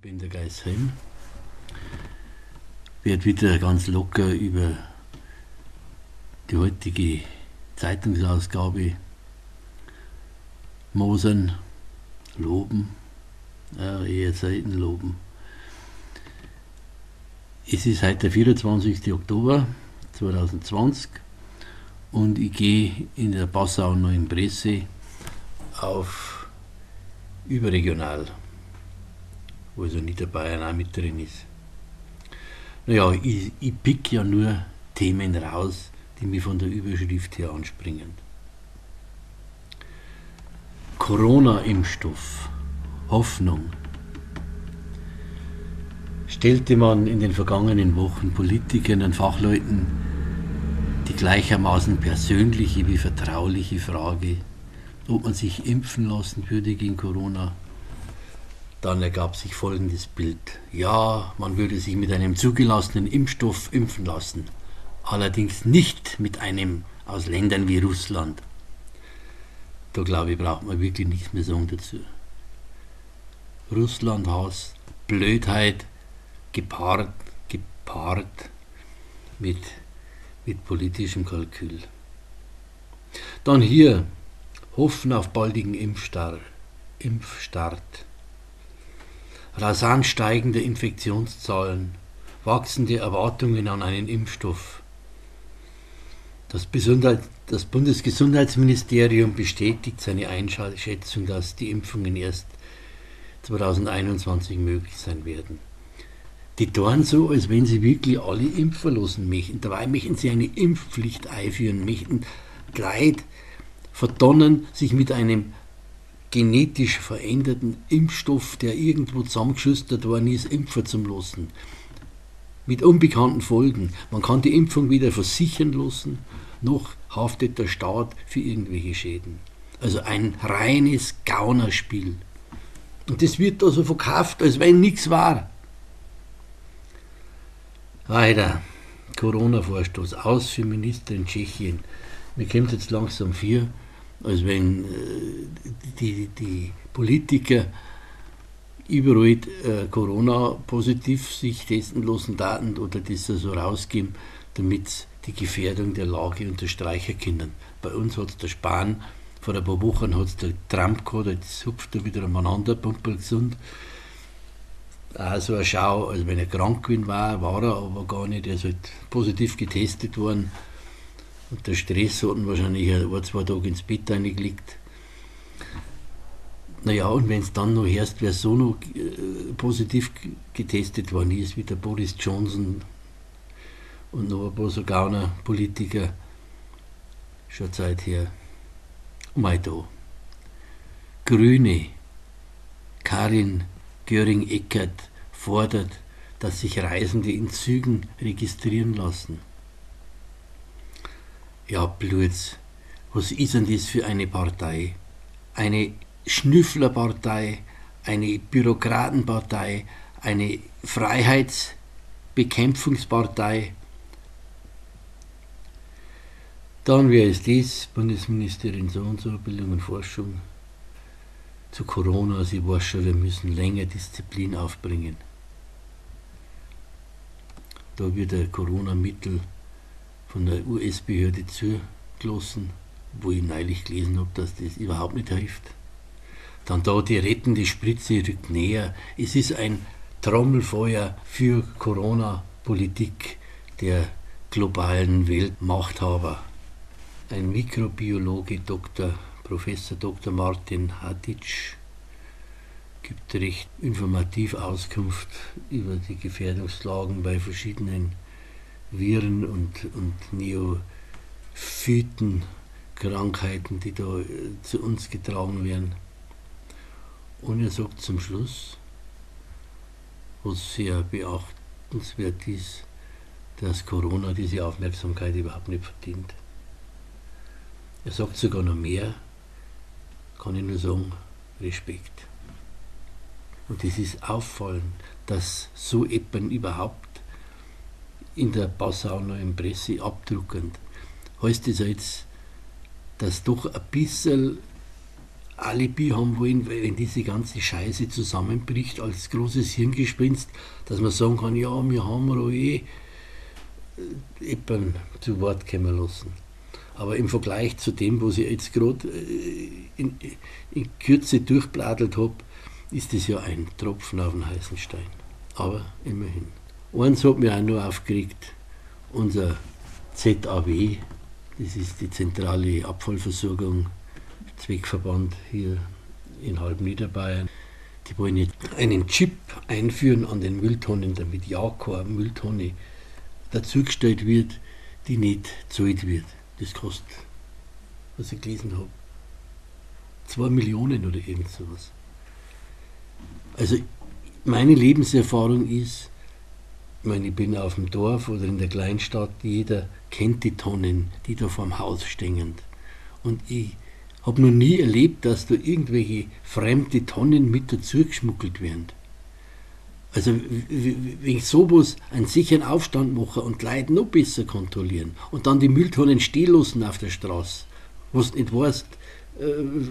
bin der Geiß Helm. Werde wieder ganz locker über die heutige Zeitungsausgabe mosern, loben, eher selten loben. Es ist heute der 24. Oktober 2020 und ich gehe in der Passauer Neuen Presse auf überregional, wo also Niederbayern auch mit drin ist. Naja, ich pick ja nur Themen raus, die mich von der Überschrift her anspringen. Corona-Impfstoff, Hoffnung. Stellte man in den vergangenen Wochen Politikern und Fachleuten die gleichermaßen persönliche wie vertrauliche Frage, ob man sich impfen lassen würde gegen Corona, dann ergab sich folgendes Bild. Ja, man würde sich mit einem zugelassenen Impfstoff impfen lassen, allerdings nicht mit einem aus Ländern wie Russland. Da glaube ich, braucht man wirklich nichts mehr sagen dazu. Russlandhass, Blödheit, gepaart mit politischem Kalkül. Dann hier, Hoffen auf baldigen Impfstart. Rasant steigende Infektionszahlen, wachsende Erwartungen an einen Impfstoff. Das Bundesgesundheitsministerium bestätigt seine Einschätzung, dass die Impfungen erst 2021 möglich sein werden. Die tun so, als wenn sie wirklich alle impfen lassen möchten. Dabei möchten sie eine Impfpflicht einführen, möchten Leute verdonnen, sich mit einem genetisch veränderten Impfstoff, der irgendwo zusammengeschustert worden ist, impfen zu lassen. Mit unbekannten Folgen. Man kann die Impfung weder versichern lassen, noch haftet der Staat für irgendwelche Schäden. Also ein reines Gaunerspiel. Und das wird also verkauft, als wenn nichts war. Weiter. Corona-Vorstoß. Aus für Minister in Tschechien. Mir kommt jetzt langsam vor, als wenn die Politiker überall Corona-positiv sich testen lassen daten oder das so rausgeben, damit die Gefährdung der Lage unterstreichen können. Bei uns hat es der Spahn, vor ein paar Wochen hat es der Trump gehabt, jetzt hupft er wieder umeinander, pumpel gesund. Auch so eine Schau, als wenn er krank gewesen war er aber gar nicht, er ist halt positiv getestet worden. Und der Stress hat ihn wahrscheinlich ein, 2 Tage ins Bett reingelegt. Naja, und wenn es dann noch hörst, wer so noch positiv getestet worden ist, wie der Boris Johnson und noch ein paar so Gauner Politiker, schon Zeit her. Mal da. Grüne, Karin Göring-Eckardt fordert, dass sich Reisende in Zügen registrieren lassen. Ja, Blöds, was ist denn das für eine Partei? Eine Schnüfflerpartei, eine Bürokratenpartei, eine Freiheitsbekämpfungspartei. Dann, wer ist das? Bundesministerin so und so, Bildung und Forschung. Zu Corona, sie weiß schon, wir müssen länger Disziplin aufbringen. Da wird ein Corona-Mittel von der US-Behörde zugelassen, wo ich neulich gelesen habe, dass das überhaupt nicht hilft. Dann da die rettende Spritze rückt näher. Es ist ein Trommelfeuer für Corona-Politik der globalen Weltmachthaber. Ein Mikrobiologe, Professor Dr. Martin Haditsch, gibt recht informativ Auskunft über die Gefährdungslagen bei verschiedenen Viren und Neophytenkrankheiten, die da zu uns getragen werden. Und er sagt zum Schluss, was sehr beachtenswert ist, dass Corona diese Aufmerksamkeit überhaupt nicht verdient. Er sagt sogar noch mehr, kann ich nur sagen, Respekt. Und es ist auffallend, dass so etwas überhaupt in der Passauer Neuen Presse abdruckend, heißt es jetzt, dass doch ein bisschen Alibi haben wollen, weil wenn diese ganze Scheiße zusammenbricht als großes Hirngespinst, dass man sagen kann, ja, wir haben da jemanden zu Wort kommen lassen. Aber im Vergleich zu dem, was ich jetzt gerade in Kürze durchbladelt habe, ist das ja ein Tropfen auf den heißen Stein. Aber immerhin. Eins hat mich auch noch aufgeregt, unser ZAW, das ist die zentrale Abfallversorgung, Zweckverband hier in halb Niederbayern. Die wollen jetzt einen Chip einführen an den Mülltonnen, damit ja keine Mülltonne dazugestellt wird, die nicht gezahlt wird. Das kostet, was ich gelesen habe, 2 Millionen oder irgend sowas. Also meine Lebenserfahrung ist, ich bin auf dem Dorf oder in der Kleinstadt, jeder kennt die Tonnen, die da vorm Haus stehen. Und ich habe noch nie erlebt, dass da irgendwelche fremde Tonnen mit dazu geschmuggelt werden. Also wenn ich sowas einen sicheren Aufstand mache und die Leute noch besser kontrollieren und dann die Mülltonnen stehen lassen auf der Straße, was du nicht weißt,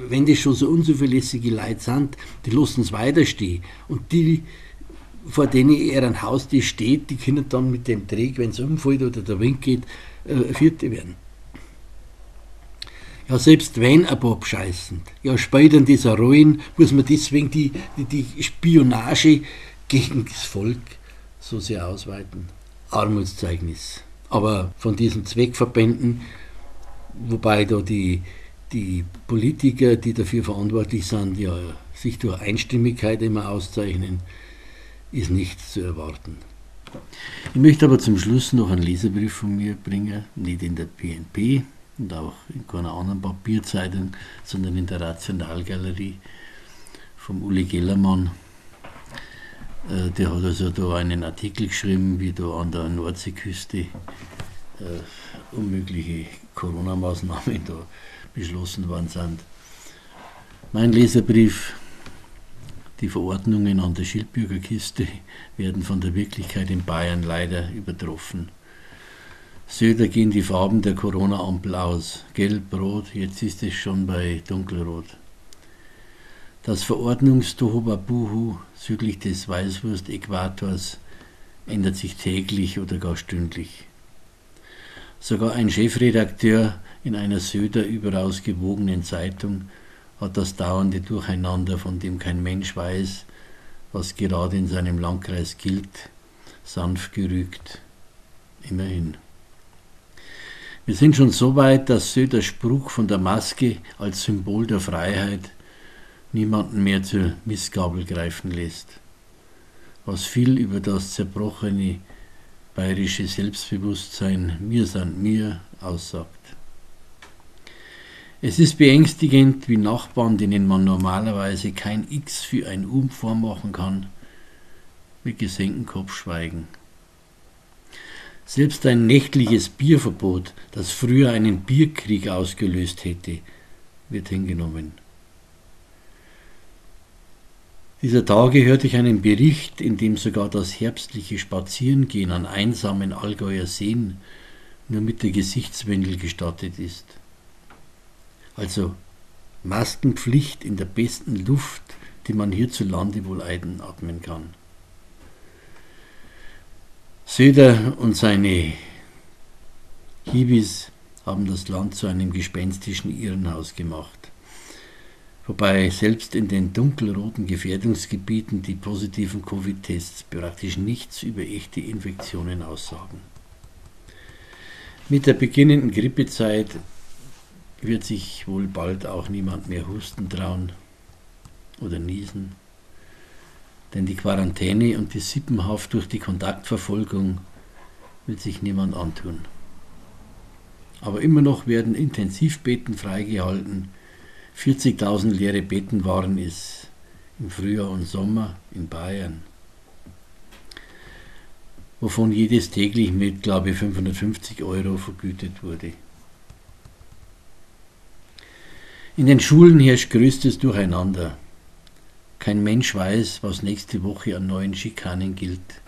wenn das schon so unzuverlässige Leute sind, die lassen es weiter stehen. Und die, vor denen eher ein Haus die steht, die können dann mit dem Träg, wenn es umfällt oder der Wind geht, Vierte werden. Ja, selbst wenn ein paar bescheißen, ja, später in dieser Rollen muss man deswegen die Spionage gegen das Volk so sehr ausweiten. Armutszeugnis. Aber von diesen Zweckverbänden, wobei da die Politiker, die dafür verantwortlich sind, ja sich durch Einstimmigkeit immer auszeichnen, ist nichts zu erwarten. Ich möchte aber zum Schluss noch einen Leserbrief von mir bringen, nicht in der PNP und auch in keiner anderen Papierzeitung, sondern in der Rationalgalerie vom Uli Gellermann. Der hat also da einen Artikel geschrieben, wie da an der Nordseeküste unmögliche Corona-Maßnahmen da beschlossen worden sind. Mein Leserbrief: Die Verordnungen an der Schildbürgerkiste werden von der Wirklichkeit in Bayern leider übertroffen. Söder gehen die Farben der Corona-Ampel aus. Gelb, Rot, jetzt ist es schon bei Dunkelrot. Das Verordnungstohuwabohu südlich des Weißwurst-Äquators ändert sich täglich oder gar stündlich. Sogar ein Chefredakteur in einer Söder überaus gewogenen Zeitung hat das dauernde Durcheinander, von dem kein Mensch weiß, was gerade in seinem Landkreis gilt, sanft gerügt. Immerhin. Wir sind schon so weit, dass Söders Spruch von der Maske als Symbol der Freiheit niemanden mehr zur Mistgabel greifen lässt, was viel über das zerbrochene bayerische Selbstbewusstsein "Wir sind mir" aussagt. Es ist beängstigend, wie Nachbarn, denen man normalerweise kein X für ein U vormachen kann, mit gesenktem Kopf schweigen. Selbst ein nächtliches Bierverbot, das früher einen Bierkrieg ausgelöst hätte, wird hingenommen. Dieser Tage hörte ich einen Bericht, in dem sogar das herbstliche Spazierengehen an einsamen Allgäuer Seen nur mit der Gesichtswindel gestattet ist. Also Maskenpflicht in der besten Luft, die man hierzulande wohl einatmen kann. Söder und seine Hibis haben das Land zu einem gespenstischen Irrenhaus gemacht. Wobei selbst in den dunkelroten Gefährdungsgebieten die positiven Covid-Tests praktisch nichts über echte Infektionen aussagen. Mit der beginnenden Grippezeit wird sich wohl bald auch niemand mehr husten trauen oder niesen, denn die Quarantäne und die Sippenhaft durch die Kontaktverfolgung will sich niemand antun. Aber immer noch werden Intensivbetten freigehalten. 40.000 leere Betten waren es im Frühjahr und Sommer in Bayern, wovon jedes täglich mit, glaube ich, 550 € vergütet wurde. In den Schulen herrscht größtes Durcheinander. Kein Mensch weiß, was nächste Woche an neuen Schikanen gilt.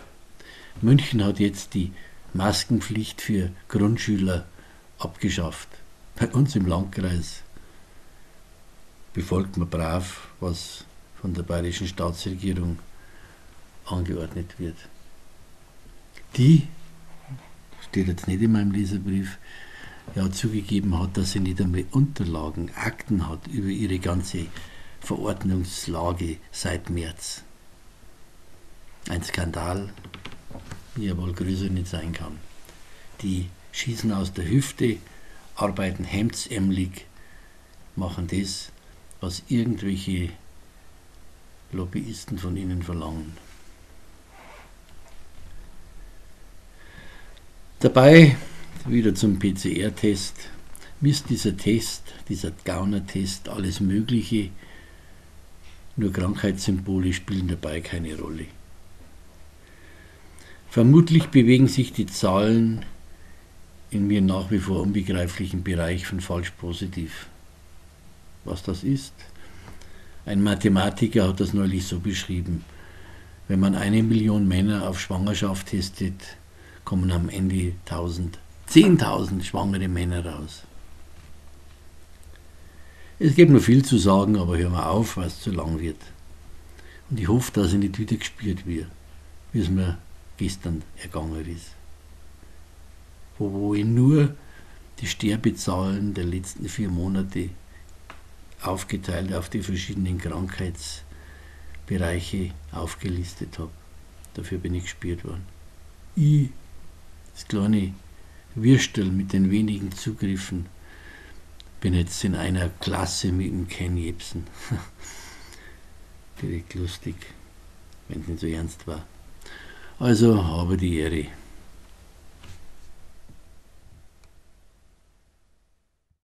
München hat jetzt die Maskenpflicht für Grundschüler abgeschafft. Bei uns im Landkreis befolgt man brav, was von der bayerischen Staatsregierung angeordnet wird. Die, steht jetzt nicht in meinem Leserbrief, ja zugegeben hat, dass sie nicht einmal Unterlagen, Akten hat über ihre ganze Verordnungslage seit März. Ein Skandal, wie er wohl größer nicht sein kann. Die schießen aus der Hüfte, arbeiten hemdsärmelig, machen das, was irgendwelche Lobbyisten von ihnen verlangen. Dabei, wieder zum PCR-Test, misst dieser Test, dieser Gauner-Test, alles Mögliche, nur Krankheitssymbole spielen dabei keine Rolle. Vermutlich bewegen sich die Zahlen in mir nach wie vor unbegreiflichen Bereich von falsch positiv. Was das ist? Ein Mathematiker hat das neulich so beschrieben. Wenn man 1 Million Männer auf Schwangerschaft testet, kommen am Ende 10.000 schwangere Männer raus. Es gibt noch viel zu sagen, aber hören wir auf, weil es zu lang wird. Und ich hoffe, dass ich nicht wieder gespürt wird, wie es mir gestern ergangen ist. Wo ich nur die Sterbezahlen der letzten 4 Monate aufgeteilt auf die verschiedenen Krankheitsbereiche aufgelistet habe. Dafür bin ich gespürt worden. Ich, das kleine Würstel mit den wenigen Zugriffen, bin jetzt in einer Klasse mit dem Ken Jebsen. Direkt lustig, wenn es nicht so ernst war. Also habe die Ehre.